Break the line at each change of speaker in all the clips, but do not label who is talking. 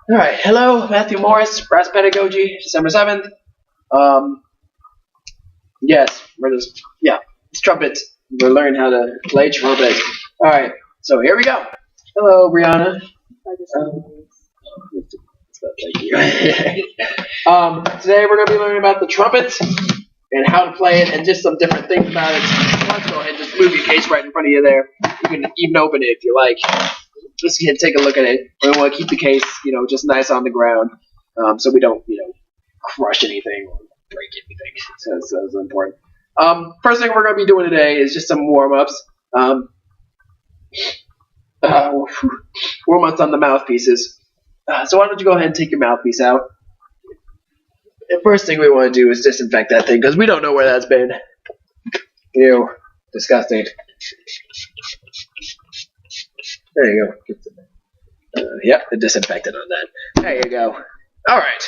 All right. Hello, Matthew Morris, Brass Pedagogy, December 7th. Um, yes, it's trumpet. We're learning how to play trumpet. All right. So here we go. Hello, Brianna. Thank you. Today we're going to be learning about the trumpet and how to play it and just some different things about it. Let's go ahead and just move your case right in front of you there. You can even open it if you like. Just take a look at it. We want to keep the case, just nice on the ground, so we don't, crush anything or break anything. So it's important. First thing we're going to be doing today is just some warm-ups. Warm-ups on the mouthpieces. So why don't you go ahead and take your mouthpiece out. The first thing we want to do is disinfect that thing because we don't know where that's been. Ew, disgusting. There you go. Yep, disinfectant on that. There you go. All right.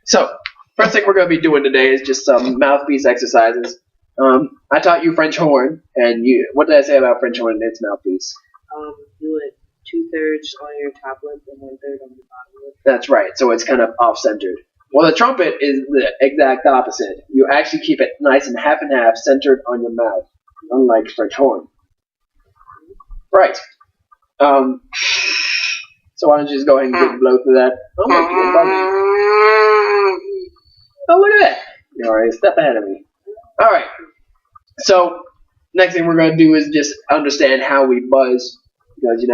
So first thing we're going to be doing today is just some mouthpiece exercises. I taught you French horn, and what did I say about French horn and its mouthpiece?
Do it 2/3 on your top lip and 1/3 on the bottom lip.
That's right. So it's kind of off-centered. Well, the trumpet is the exact opposite. You actually keep it nice and half centered on your mouth, unlike French horn. Right. So why don't you just go ahead and give a blow through that? Oh, look, you're buzzing. Oh, look at that. You're already a step ahead of me. All right. So next thing we're going to do is just understand how we buzz, because,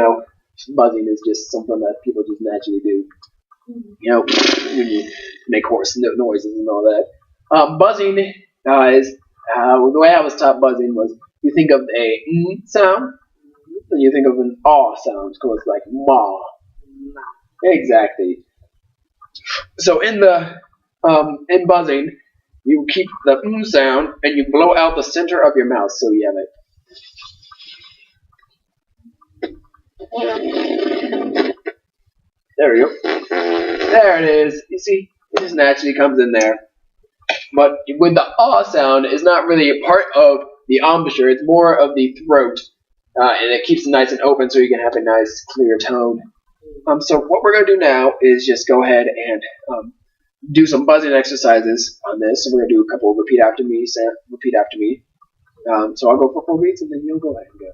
buzzing is just something that people just naturally do. When you make hoarse noises and all that. Buzzing is, the way I was taught buzzing was you think of a sound, and you think of an aw sound, so it's like ma. Exactly. So in buzzing, you keep the sound and you blow out the center of your mouth, so you have it. There we go. There it is. You see, it just naturally comes in there. But with the ah sound, it's not really a part of the embouchure. It's more of the throat, and it keeps it nice and open so you can have a nice, clear tone. So what we're going to do now is just go ahead and do some buzzing exercises on this. So we're going to do a couple of repeat after me. So I'll go for 4 beats, and then you'll go ahead and go.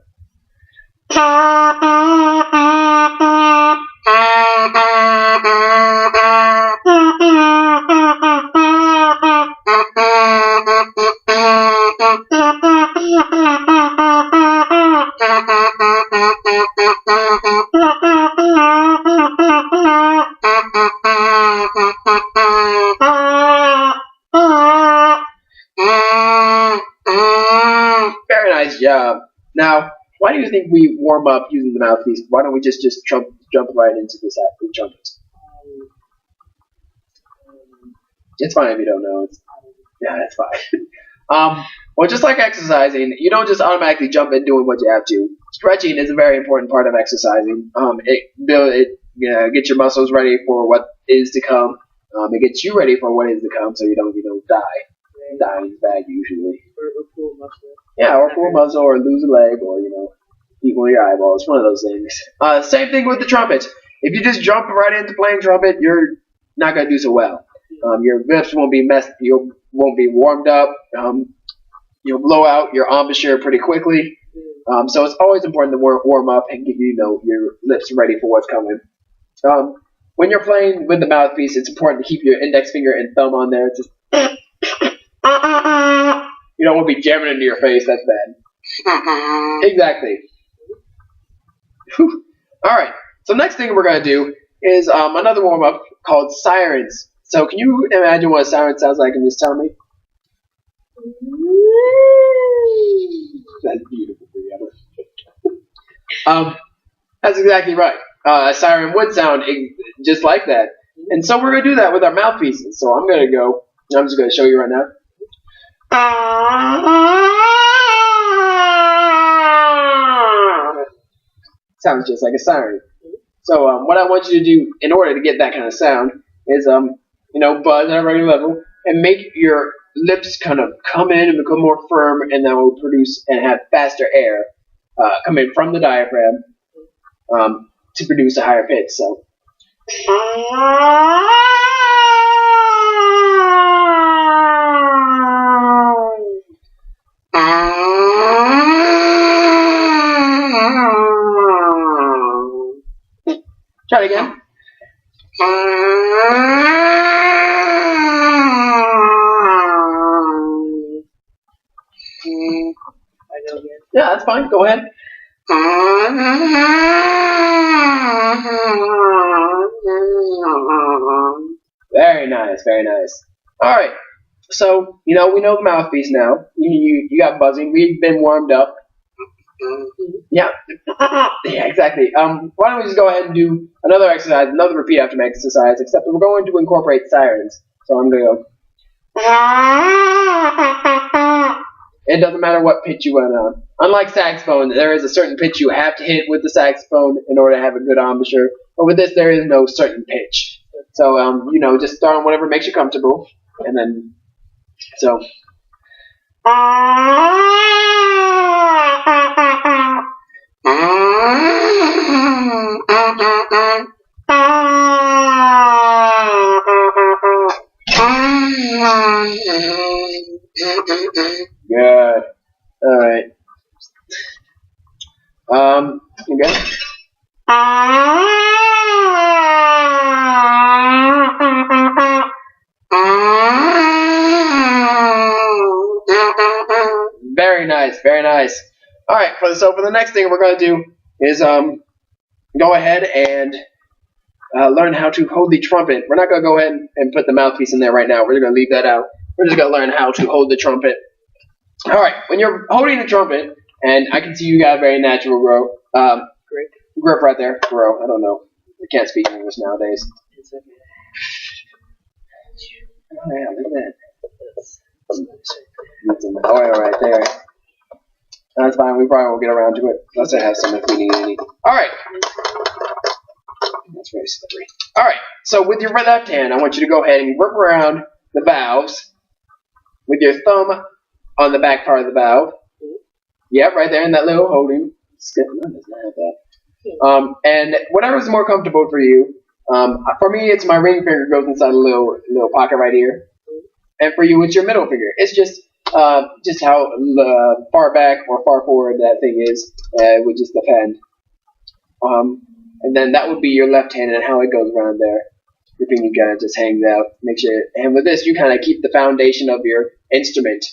Very nice job. Now, why do you think we warm up using the mouthpiece? Why don't we just jump right into this trumpet? It's fine if you don't know. Yeah, that's fine. Well, just like exercising, you don't just automatically jump in doing what you have to. Stretching is a very important part of exercising. It gets your muscles ready for what is to come. It gets you ready for what is to come, so you don't die. Dying is bad usually.
Or pull muscle.
Yeah, or pull a muscle, or lose a leg, or eat one of your eyeballs. One of those things. Same thing with the trumpet. If you just jump right into playing trumpet, you're not gonna do so well. Your lips won't be you won't be warmed up. You'll blow out your embouchure pretty quickly. So it's always important to warm up and get your lips ready for what's coming. When you're playing with the mouthpiece, it's important to keep your index finger and thumb on there. Just you don't want to be jamming into your face. That's bad. Exactly. All right. So next thing we're gonna do is another warm up called sirens. So can you imagine what a siren sounds like and just tell me? That's beautiful, Brianna. That's exactly right. A siren would sound just like that. And so we're going to do that with our mouthpieces. So I'm just going to show you right now. Sounds just like a siren. So what I want you to do in order to get that kind of sound is, buzz at a regular level and make your lips kind of come in and become more firm, and that will produce and have faster air coming from the diaphragm to produce a higher pitch. So Try it again. Yeah, that's fine. Go ahead. Very nice, very nice. All right. So, we know the mouthpiece now. You got buzzing. We've been warmed up. Yeah. Yeah, exactly. Why don't we just go ahead and do another exercise, another repeat after me exercise, except we're going to incorporate sirens. So I'm going to go. It doesn't matter what pitch you went on. Unlike saxophone, there is a certain pitch you have to hit with the saxophone in order to have a good embouchure. But with this, there is no certain pitch. So, just start on whatever makes you comfortable. And then, so. Good. All right. You good? Very nice, very nice. All right. So for the next thing we're going to do is go ahead and learn how to hold the trumpet. We're not going to go ahead and put the mouthpiece in there right now. We're going to leave that out. We're just going to learn how to hold the trumpet. All right, when you're holding the trumpet, and I can see you got a very natural grip right there. Grow, I don't know. I can't speak English nowadays. Oh yeah, look at that. Oh yeah, right there. That's fine. We probably won't get around to it. Let's have some if we need any. All right. That's very slippery. All right. So with your left hand, I want you to go ahead and work around the valves with your thumb on the back part of the valve. Yep, right there in that little holding. And whatever's more comfortable for you. For me, it's my ring finger goes inside a little pocket right here. And for you, it's your middle finger. It's just how far back or far forward that thing is would just depend. And then that would be your left hand and how it goes around there. Your finger kind of just hangs out. Make sure. And with this, you kind of keep the foundation of your instrument.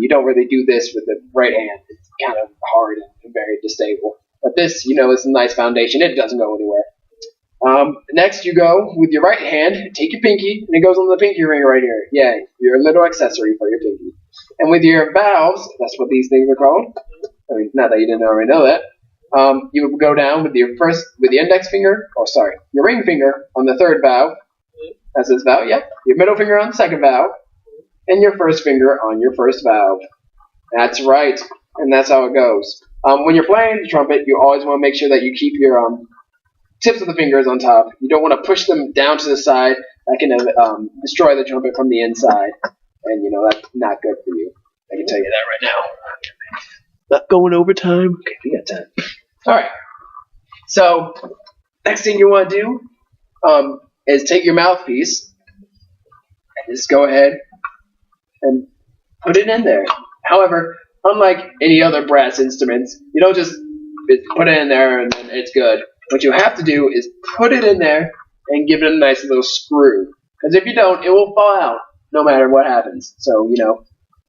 You don't really do this with the right hand. It's kind of hard and very unstable. But this, is a nice foundation. It doesn't go anywhere. Next, you go with your right hand. Take your pinky, and it goes on the pinky ring right here. Yeah, your little accessory for your pinky. And with your valves, that's what these things are called. I mean, not that you didn't already know that. You would go down with the index finger, your ring finger on the third valve. That's this valve, yep. Your middle finger on the second valve, and your first finger on your first valve. That's right, and that's how it goes. When you're playing the trumpet, you always want to make sure that you keep your tips of the fingers on top. You don't want to push them down to the side. That can destroy the trumpet from the inside, and that's not good for you. I can tell you that right now. Not going over time. Okay, we got time. All right. So next thing you want to do is take your mouthpiece and just go ahead and put it in there. However, unlike any other brass instruments, you don't just put it in there and then it's good. What you have to do is put it in there and give it a nice little screw. Because if you don't, it will fall out no matter what happens. So,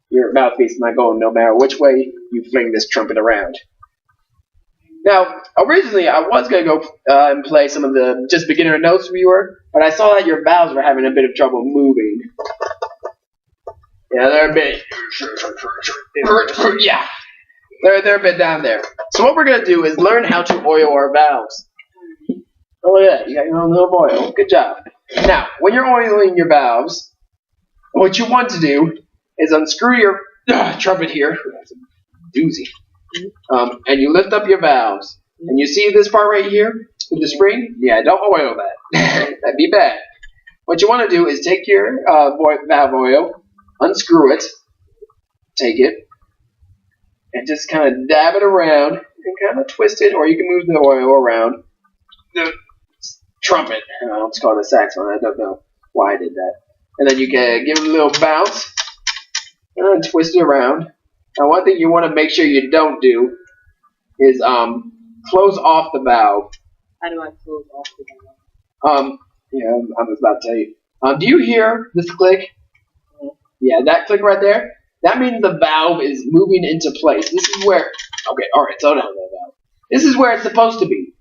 your mouthpiece is not going no matter which way you fling this trumpet around. Now, originally I was going to go and play some of the just beginner notes for you, but I saw that your valves were having a bit of trouble moving. Yeah, they're a bit... Yeah, they're a bit down there. So what we're going to do is learn how to oil our valves. Oh yeah, you got your own little oil. Good job. Now, when you're oiling your valves, what you want to do is unscrew your trumpet here. That's a doozy. And you lift up your valves. And you see this part right here with the spring? Yeah, don't oil that. That'd be bad. What you want to do is take your valve oil, unscrew it, take it, and just kind of dab it around and kind of twist it, or you can move the oil around the trumpet. It's called a saxophone. I don't know why I did that. And then you can give it a little bounce and twist it around. Now, one thing you want to make sure you don't do is close off the valve.
How do I close off the valve?
Yeah, I was about to tell you. Do you hear this click? Yeah, that click right there. That means the valve is moving into place. This is where. Okay, all right, slow down that valve. This is where it's supposed to be.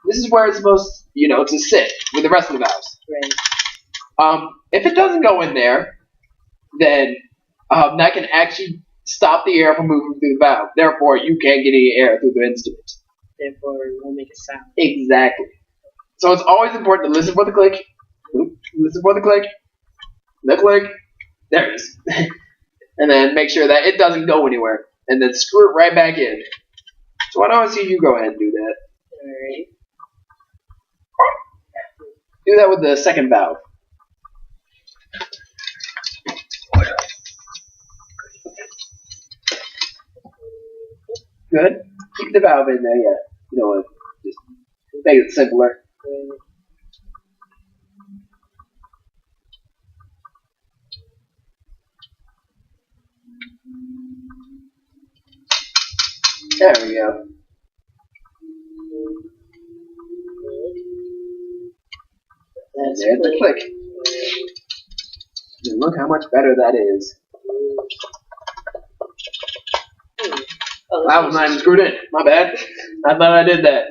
This is where it's supposed, to sit with the rest of the valves.
Right.
If it doesn't go in there, then that can actually stop the air from moving through the valve. Therefore, you can't get any air through the instrument.
Therefore, it won't make a sound.
Exactly. So it's always important to listen for the click. Listen for the click. The click. There it is. And then make sure that it doesn't go anywhere. And then screw it right back in. So why don't I see you go ahead and do that?
Alright.
Do that with the second valve. Good. Keep the valve in there, yeah. You know what? Just make it simpler. There we go. And there's the click. And look how much better that is.
Oh,
that was not even screwed in. My bad. I thought I did that.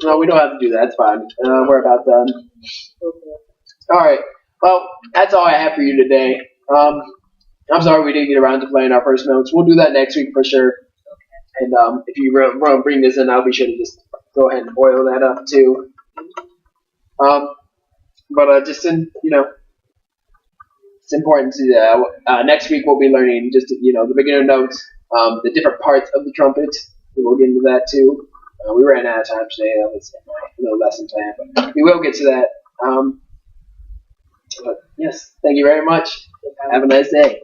No, we don't have to do that. It's fine. We're about done.
Okay.
Alright. Well, that's all I have for you today. I'm sorry we didn't get around to playing our first notes. We'll do that next week for sure. And if you want to bring this in, I'll be sure to just go ahead and boil that up too. But just it's important to next week we'll be learning just the beginner notes, the different parts of the trumpet. And we'll get into that too. We ran out of time today. That was my lesson plan, but we will get to that. But yes, thank you very much. Have a nice day.